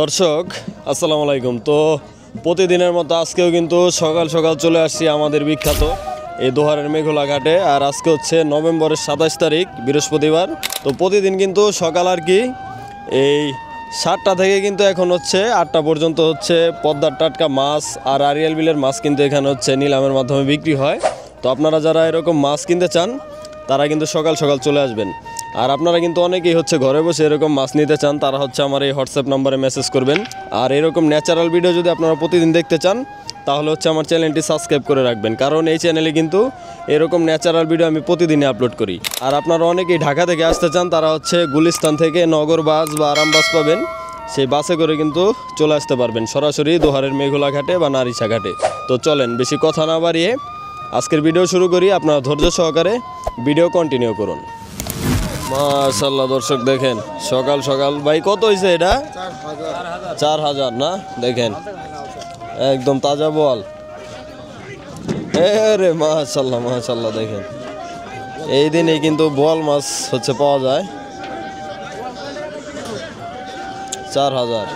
দর্শক আসসালামু আলাইকুম। তো প্রতিদিনের মতো আজকেও কিন্তু সকাল সকাল চলে আসছি আমাদের বিখ্যাত এই দোহারের মেঘলা ঘাটে। আর আজকে হচ্ছে নভেম্বরের 27 তারিখ বৃহস্পতিবার। তো প্রতিদিন কিন্তু সকাল আর কি এই 7টা থেকে কিন্তু এখন হচ্ছে 8টা পর্যন্ত হচ্ছে পদ্মার টাটকা মাছ আর আরিয়াল বিলের মাছ কিন্তু এখানে হচ্ছে নিলামের মাধ্যমে বিক্রি হয়। তো আপনারা যারা এরকম মাছ কিনতে চান তারা কিন্তু সকাল সকাল চলে আসবেন। আর আপনারা কিন্তু অনেকেই হচ্ছে ঘরে বসে এরকম মাছ নিতে চান, তারা হচ্ছে আমার এই হোয়াটসঅ্যাপ নাম্বারে মেসেজ করবেন। আর এরকম ন্যাচারাল ভিডিও যদি আপনারা প্রতিদিন দেখতে চান তাহলে হচ্ছে আমার চ্যানেলটি সাবস্ক্রাইব করে রাখবেন, কারণ এই চ্যানেলে কিন্তু এরকম ন্যাচারাল ভিডিও আমি প্রতিদিনই আপলোড করি। আর আপনারা অনেকেই ঢাকা থেকে আসতে চান, তারা হচ্ছে গুলিস্তান থেকে নগর বাস বা আরাম বাস পাবেন, সেই বাসে করে কিন্তু চলে আসতে পারবেন সরাসরি দোহারের মেঘলা ঘাটে বা নারিশা ঘাটে। তো চলেন বেশি কথা না বাড়িয়ে আজকের ভিডিও শুরু করি। আপনারা ধৈর্য সহকারে ভিডিও কন্টিনিউ করুন। মাশাআল্লাহ দর্শক দেখেন সকাল সকাল ভাই কত হয়েছে এটা? 4000 না? দেখেন একদম তাজা বোয়াল। রে মাশাআল্লাহ মাশাআল্লাহ, দেখেন এই দিনে কিন্তু বোয়াল মাছ হচ্ছে পাওয়া যায়। 4000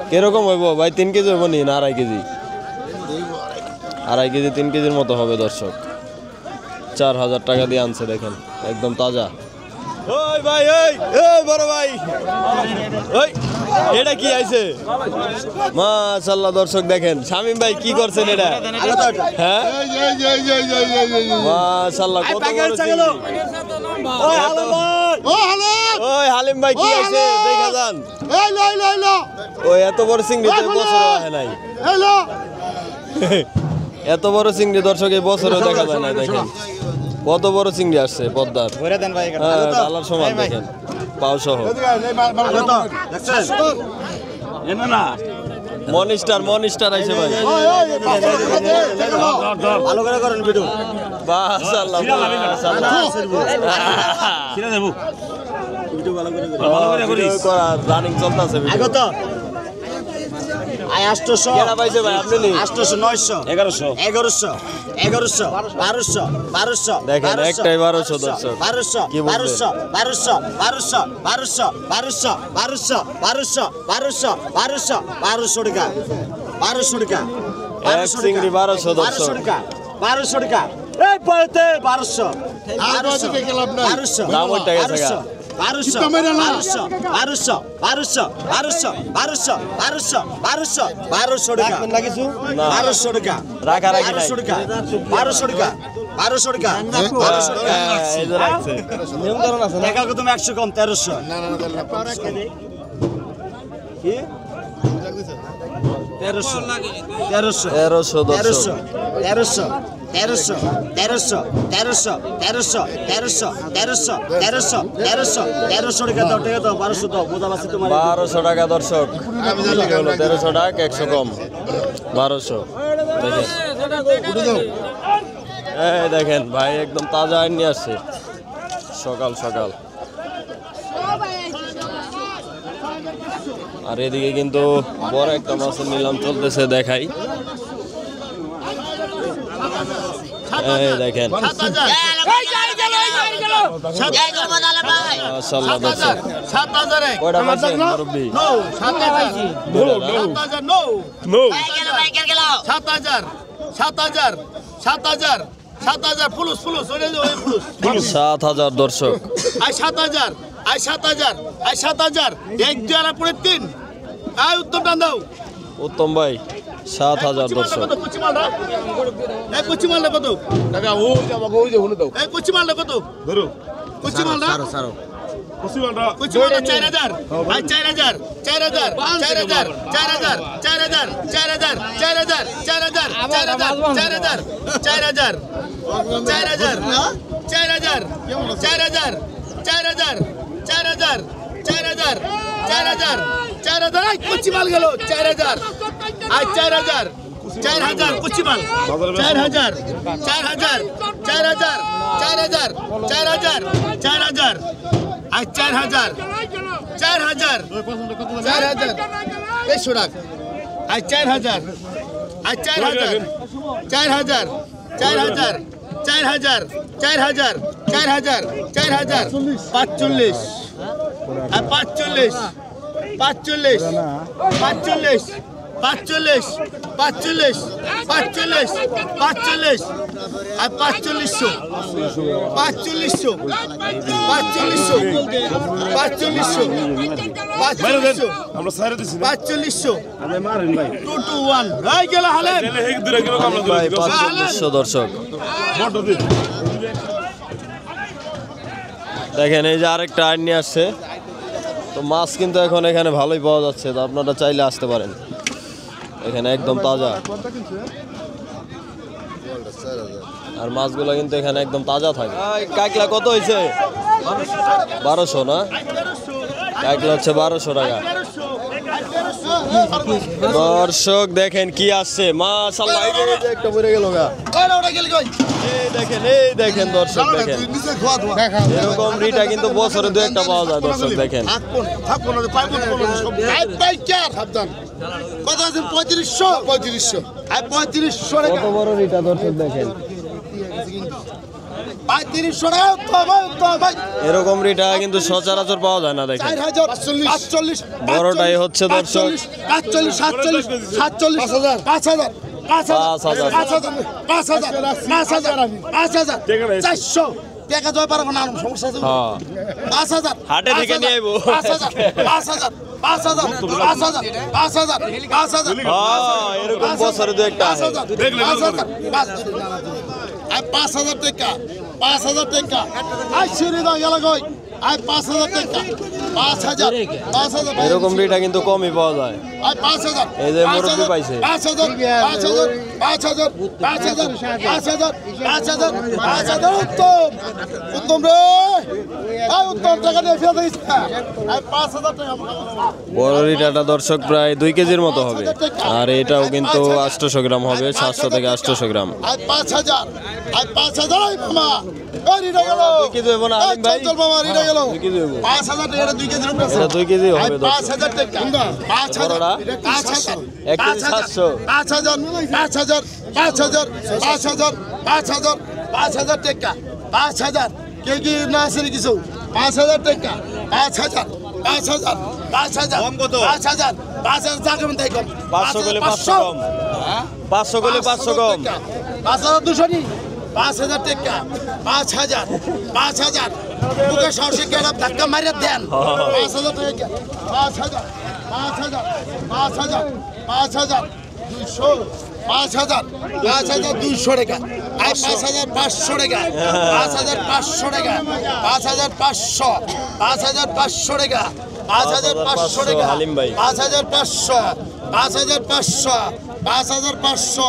কিরকম হইব ভাই? 3 কেজি হইব নি না 2.5 কেজি? 2.5 কেজি 3 কেজির মতো হবে দর্শক। 4000 টাকা দিয়ে আনছে, দেখেন একদম তাজা। ওই ভাই এই বড় ভাই ওই এটা কি আইছে? মাশাআল্লাহ দর্শক দেখেন শামিম ভাই কি করছেন এটা? হ্যাঁ মাশাআল্লাহ কত বড় চিংড়ি। ওই হালিম ভাই, ওই হালিম ভাই কি আইছে দেখা যান। ওই এত বড় চিংড়ি তো বছরে হয় নাই। এত বড় চিংড়ি দর্শক এই বছরে দেখা যায় না। দেখেন কত বড় চিংড়ি আসছে পদ্মার, ডালার সমান, দেখেন পাও সহ। মনিস্টার আইছে ভাই। ভালো করে করেন ভিডিও। মাশাআল্লাহ রানিং চলতেছে ভিডিও। দেখেন একটাই 1200 দর্শক। 1200 টাকা এক চিংড়ি। 1200 দর্শক। 1200 টাকা এই পড়তে 1200 দাম ওইটা গেছে গা। 1200 টাকা লাগিছো। 1200 টাকা রাখা রাখি 1200 টাকা 1200 টাকা 1200 টাকা 1200 টাকা এই যে রাখছে। নিয়ম করুন আছে টাকা কত? 100 কম 1300। না না কি 1300 টাকা দর্শক। 1300 টাকা 100 কম 1200। দেখেন ভাই একদম তাজা আইন নিয়ে আসছে সকাল সকাল। আর এদিকে কিন্তু বড় একটা মাছের নিলাম চলতেছে, দেখাই। দেখেন দর্শক। 7,000 এক দুয়ারা পড়ে 3। উত্তরটা দাও উত্তম ভাই। 7,000 দর্শক। কুচি মালটা কত? কুচি মালটা কত? কুচি মালটা 4,000। 4,000 4,000 4,000 4,000 4,000 4,000 4,000 4,000 4,000 4,000 4,000 কুচি মাল গেল 4,000। 4,000 4,000 কুচি মাল 4,000 4,000 4,000 4,000 4,000 4,000 4,000 4,000 4,000 100 টাকা 4,000 4,000 4,000 4,000 4,000 4,000 4,000 4,000 45 45 45 45 45 45 45 45 আর 4500 4500 4500 4500 আমরা সাইরে দিছি 4500 আমি মারেন ভাই 221 ভাই গেল হালেন তাহলে হেক দূরে কিলো কামলা ভাই দূরে 4500 দর্শক বড় দিন দেখেন এই যে আরেকটা আইন নিয়ে আসছে তো মাছ কিন্তু এখন এখানে ভালোই পাওয়া যাচ্ছে তো আপনারা চাইলে আসতে পারেন এখানে একদম তাজা আর মাছগুলো কিন্তু এখানে একদম তাজা থাকে কাকলা কত হয়েছে 1200 না কাকলা হচ্ছে 1200 টাকা দর্শক দেখেন কি আসছে মাশাআল্লাহ এই যে একটা পড়ে গেল গা এই দেখেন দর্শক দেখেন এরকম রিটা কিন্তু বছরে দু একটা পাওয়া যায় দর্শক দেখেন কত আছে 3500 আর 3500 টাকা কত বড় রিটা দর্শক দেখেন 3500 টাকা ভাই এরকম রিটা কিন্তু সচরাচর পাওয়া যায় না দেখেন 4045 বড়টাই হচ্ছে দর্শক 45 47 47 5000 টাকা দেওয়া পারবো না সমস্যা আছে হ্যাঁ 5000 হাটে থেকে নিয়ে আইবো 5000 হ্যাঁ এরকম বছরে দু একটা আসে। 5000 টাকা 5000 টাকা আই সিঁড়ি দাও গেল কই আই 5000 টাকা 5000 5000 এরকম রিটা কিন্তু কমই পাওয়া যায় আই 5000 এই যে মুরব্বি পাইছে 5000 উত্তম উত্তম রে আই উত্তম টাকা দিয়ে ফেলে দিস আই 5000 টাকা বড় রিটাটা দর্শক প্রায় 2 কেজির মতো হবে আর এটাও কিন্তু 800 গ্রাম হবে 700 থেকে 800 গ্রাম আই 5000 আই 5000 আই মামা ওই রিটা গেল 2 কেজি হবে না আলিম ভাই চল মামা রিটা গেল 2 কেজি হবে 5000 টাকা 2 কেজির উপরে এটা 2 কেজি আই হবে দর্শক 5000 টাকা 5000 বড়টা? 5000 এক কেজি 700 5000 টাকা 5000 কে কি না আছে কিছু 5000 টাকা 5000 টাকা মন তাই কম 500 গলে 500 কম 500 গলে 500 কম 5200 নি 5000 টাকা 5000 তোকে সাহসী কেন ধাক্কা মারিয়া দেন 5000 টাকা 5000 200 5200 টাকা আর 5500 টাকা 5500 টাকা 5500 টাকা 5500 টাকা হালিম ভাই। 5500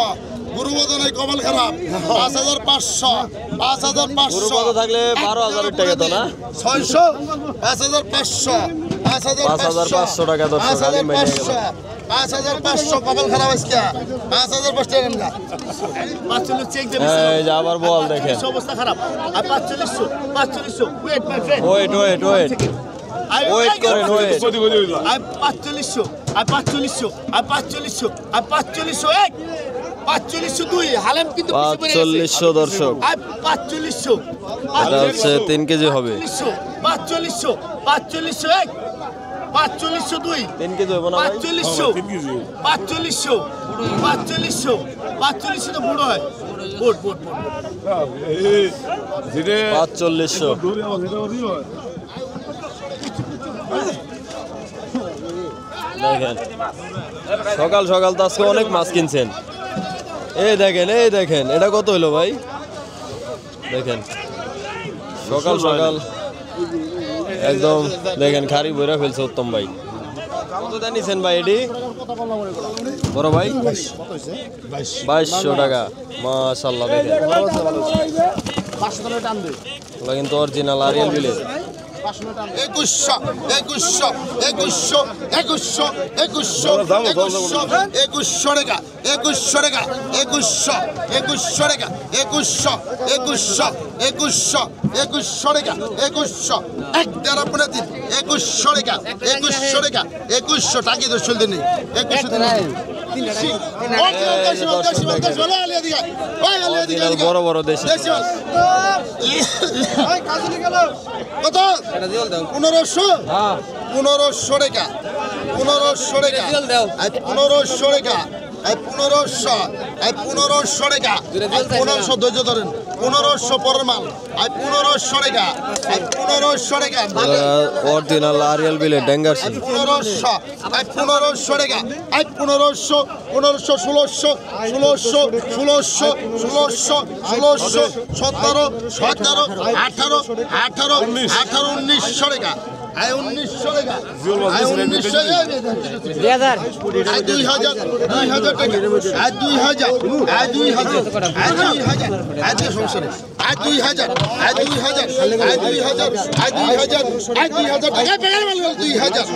গুরুবদনের কপাল খারাপ 5500 গুরুপদ থাকলে 12000 টাকা তো না 600 5500 5500 টাকা দর্শক হালিম ভাই নিয়ে গেল 5500 কপাল খারাপ আজকে 5500 টাকা না 45 চেক দেব এই যে আবার বল দেখেন অবস্থা খারাপ আর 4500 ওয়েট মাই ফ্রেন্ড ওয়েট করেন ওয়েট কদি কদি হইলো আর 4500 এক 4500 দুই হালেম কিন্তু 4500 দর্শক আর 4500 এটা হচ্ছে 3 কেজি হবে 4500 এক 4500 দুই 3 কেজি হবে না ভাই 4500 3 কেজি 4500 তো বড় হয় বোট এই যেটা 4500 দূরে আছে এটা দিও দেখেন সকাল সকাল তো আজকে অনেক মাছ কিনছেন এই দেখেন এটা কত হলো ভাই দেখেন সকাল সকাল একদম দেখেন খারি বইরা ফেলছে উত্তম ভাই কত জানিছেন ভাই এডি বড় ভাই 2200 টাকা মাশাআল্লাহ দেখেন ওগুলা কিন্তু অরিজিনাল আরিয়াল বিলেজ 2100 টাকা 2100 টাকা 2100 টাকা 2100 টাকা এক দেড় আপনার দিন 2100 টাকা 2100 টাকা তো চলতে নেই 2100 বড় বড় দেশি কত 1500 টাকা 1500 টাকা এই 1500 টাকা এই 1500 এই 1500 টাকা এই 1500 ধৈর্য ধরেন 1500 পরের মাল এই 1500 টাকা এই 1500 টাকা অরিজিনাল আরিয়াল বিলে ড্যাঙ্গার সিং 1500 এই 1500 টাকা এই 1500 1500 1600 1600 1600 1600 1600 17 17 18 18 18 1900 টাকা এই 1900 টাকা এই 1900 এই 2000 টাকা এই 2000 এই 2000 এই 2000 এই যে সমস্যা নেই এই 2000 এই 2000 এই 2000 এই 2000 এই 2000 টাকা পেগার মাল 2000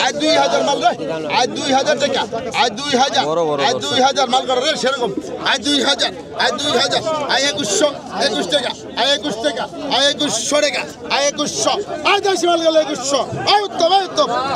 এই 2000 মাল রে এই 2000 টাকা এই 2000 এই 2000 মাল করে রে সেরকম এই 2000 এই 2000 এই 2100 21 টাকা এই 21 টাকা এই 2100 টাকা এই 2100 এই 10 মাল গেল 2100 এই উত্তম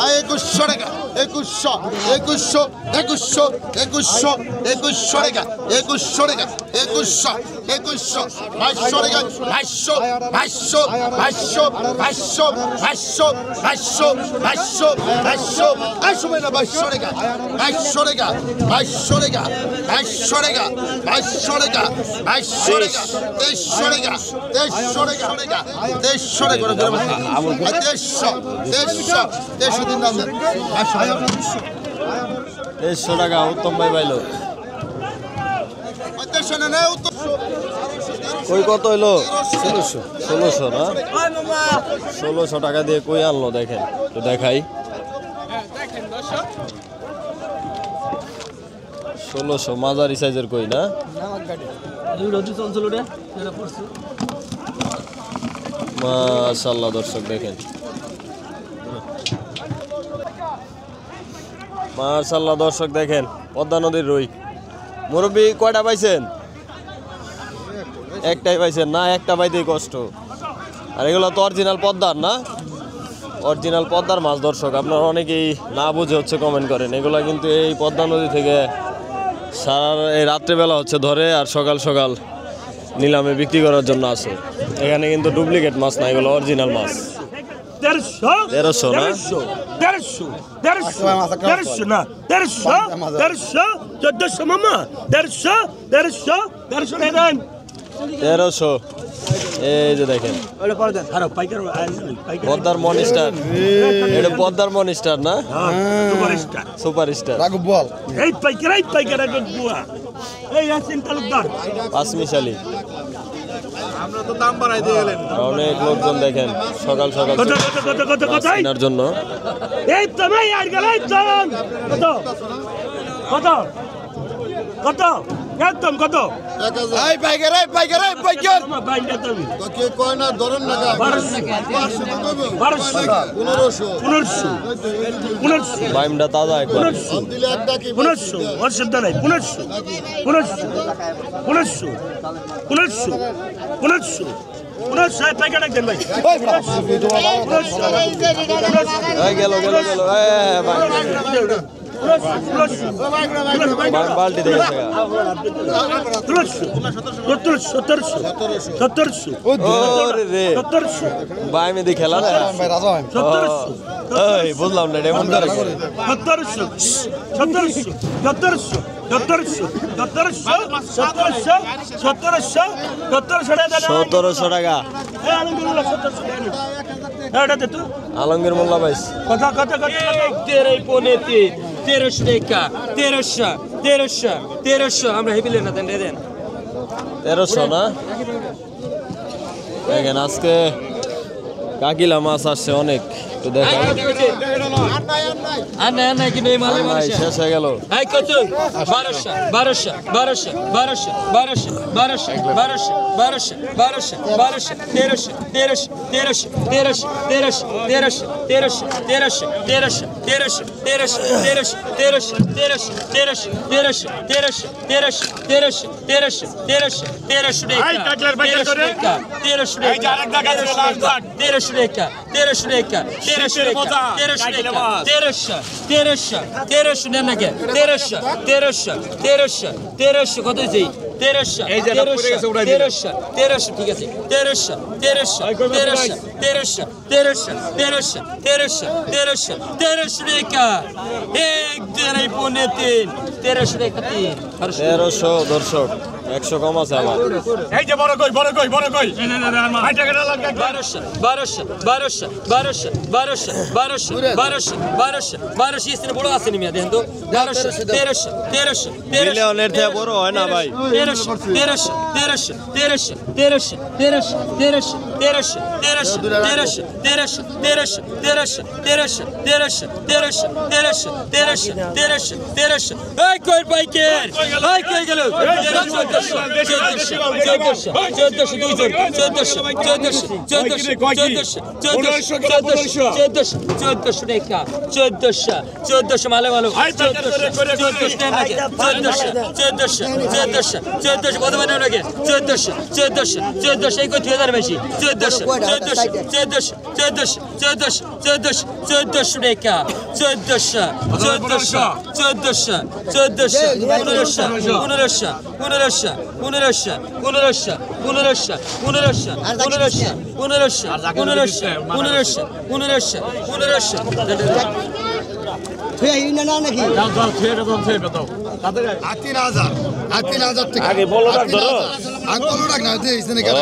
এই 2100 টাকা 2100 2100 2100 2100 2100 টাকা 2100 টাকা 2100 2100 2200 টাকা 2200 2200 2200 2200 2200 2200 2200 এই সময় না 2200 টাকা 2200 টাকা 2200 টাকা 2200 টাকা 2200 টাকা 2200 টাকা 2300 টাকা 2300 টাকা 2300 টাকা 2300 দিন দাম দেন 100 টাকা উত্তম ভাই পাইলো 2300 না উত্তম কই কত হইলো 1600 না 1600 টাকা দিয়ে কই আনলো দেখেন তো দেখাই 1600 মাঝারি সাইজের কই না মাশাআল্লাহ দর্শক দেখেন মাশাআল্লাহ দর্শক দেখেন পদ্মা নদীর রুই মুরব্বি কয়টা পাইছেন একটাই পাইছেন না একটা পাইতেই কষ্ট আর এগুলো তো অরিজিনাল পদ্মার না অরিজিনাল পদ্মার মাছ দর্শক আপনারা অনেকেই না বুঝে হচ্ছে কমেন্ট করেন এগুলো কিন্তু এই পদ্মা নদী থেকে সারা এই রাত্রেবেলা হচ্ছে ধরে আর সকাল সকাল নিলামে বিক্রি করার জন্য আসে এখানে কিন্তু ডুপ্লিকেট মাছ না এগুলো অরিজিনাল মাছ 1300 না 1300 না 1400 মামা 1300 দেন 1300 এই যে দেখেন পদ্মার মনিস্টার এটা পদ্মার মনিস্টার না সুপারস্টার রাঘব বল এই পাইকার বুয়া এই আছেন তালুকদার পাঁচমিশালি আমরা তো দাম বাড়াই দিয়ে গেলেন অনেক লোকজন দেখেন সকাল সকাল মাছ কেনার জন্য এই তুমি আর গেলাই চলন কত কত একদম কত এই পাইকার বাইন্ডা তুমি তো কে কয় না ধরেন না 1500 বাইমটা তাজা একবার দিলে একটা কি 1500 অসুবিধা নাই 1500 পাইকার দেন ভাই এই গেল বালতি দেখে বাইমে দি খেলা না এই বুঝলাম না এমন করে 1700 টাকা আলমগীর মোল্লা ভাইস তেরোশো আমরা হেবিলে না দেন 1300 না দেখেন আজকে কাকিলা মাছ আসছে অনেক একটু দেখেন কিন্তু এই মালের ভাই শেষ হয়ে গেল এই কত 1300 কত 1300 এই যে পড়ে গেছে উড়াই দিন। 1300 ঠিক আছে 1300 টাকা 1300 দর্শক 100 কম আছে আমার। এই যে বড় কই ভাই টাকাটা লাগবে 1200 ইসনে বড় আছে নিমিয়া দেখেন তো 1300 মিলিয়নের থেকে বড় হয় না ভাই। 1300 এই কই পাইকের এই কই গেল 1400 মালে ভালো 1400 কত মানে লাগে 1400 এই কই 2000 বেশি 1400 টাকা 3000 টাকা আগে বলো না ধরো। আগে বলো না দিয়েছেন কেন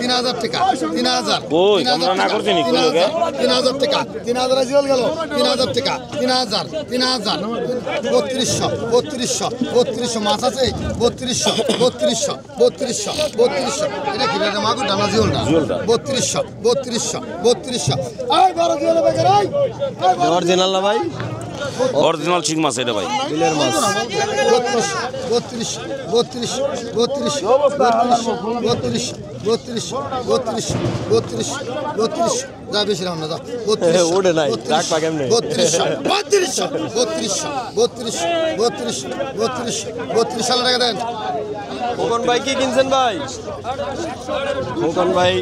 3000 টাকা 3000 কই আমরা না করছি নি কই লোকে 3000 টাকা 3000 জিওল গেল 3000 টাকা 3000 3200 মাছ আছে 3200 এটা কি রে মাগো ডানা জিওলটা 3200 এই বড় জিওল বেকার এই অরিজিনাল না ভাই? অরিজিনাল চিং মাছ এটা ভাই। বিলের মাছ 32 যা বেশি রাম না যা ওড়ে নাই, রাখবা কেমনে? 32 সালে টাকা দেন খোকন ভাই কি কিনছেন ভাই? খোকন ভাই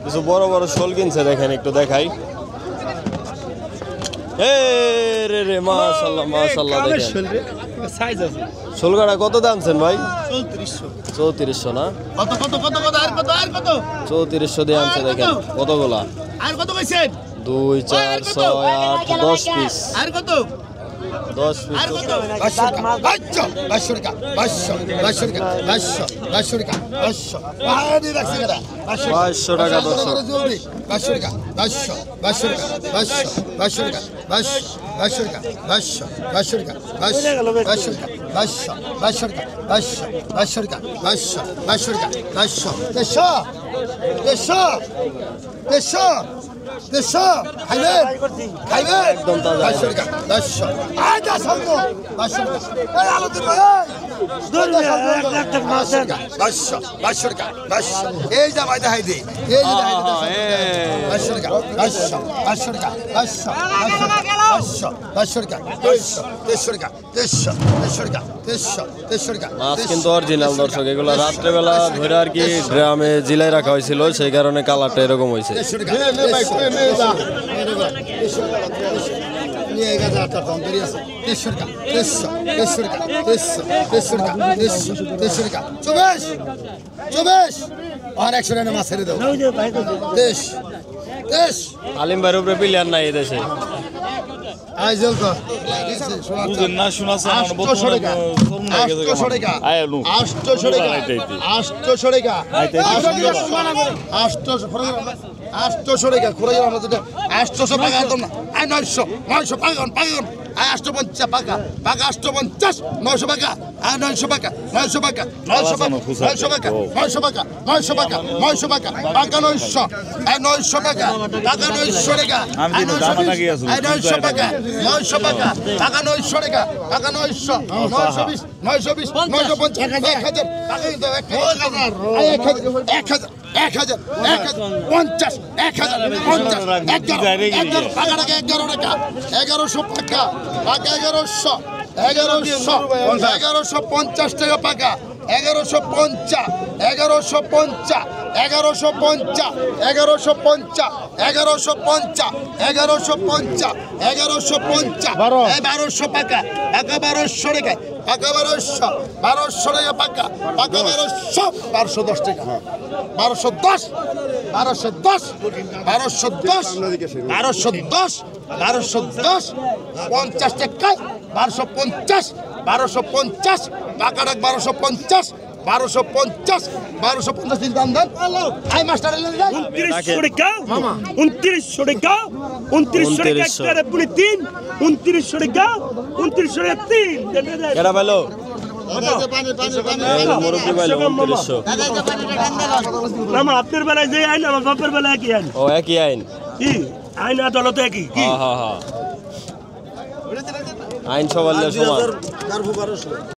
কিছু বড় বড় শোল কিনছে, দেখেন একটু দেখাই। রে মাশাআল্লাহ দেখেন শোলগাড়া কত দামছেন ভাই? 3400 না? কত আর কত 3400 দিয়ে আনছে, দেখেন কতগুলা। আর কত কইছেন 2 4 6 8 10 পিস। আর কত 10 পিস। 500 টাকা 500 টাকা দর্শক। 500 খাইবেন একদম তাজা। 500 টাকা 500 আটা সঙ্গ 500 টাকা এই আলো দিন ভাই 500 টাকা এই যা ভাই দেখাই দে এই যে দেখাই দে 500 টাকা 500 টাকা 300 টাকা মাছ কিন্তু অরিজিনাল দর্শক, এগুলো রাত্রেবেলা ধরে আর কি ড্রামে জিলাই রাখা হয়েছিল, সেই কারণে কালারটা এরকম হয়েছে। 100 মাছ ছেড়ে দাও আলিম ভাইয়ের উপরে প্লেয়ার নাই এদেশে। আইজল কর বুঝেন না শোনাছে 800 টাকা 800 টাকা 800 টাকা 800 টাকা 800 টাকা খোরা গেল না যেটা 800 টাকা একদম না 900 পাগন 850 পাকা 850 900 টাকা 900 টাকা 900 টাকা 900 টাকা 900 টাকা 900 টাকা 900 টাকা 900 টাকা পাকা 900 900 টাকা পাকা 900 টাকা 900 টাকা 900 টাকা পাকা 900 টাকা পাকা 900 920 920 950 1000 1150 টাকা পাকা 1150 1200 টাকা পাকা 1200 1200 টাকা পাকা পাকা 1200 1210 টাকা 1210 1210 1210 1210 1210 50 টাকা 1250 1250 পাকা ডাক 1250 1250 1250 দিন দাম দেন আই মাস্টার এলেন 2900 টাকা 2900 টাকা 2900 টাকা একটা পুরি 3 2900 টাকা 2900 টাকা 3 কেডা ভালো পানি পানি পানি মুরব্বী ভালো 2900 মামা আপনার বেলায় যে আইন আমার বাপের বেলায় কি আইন ও একই আইন কি আইন আদালত একই কি হ্যাঁ হ্যাঁ হ্যাঁ আইন সবার সমান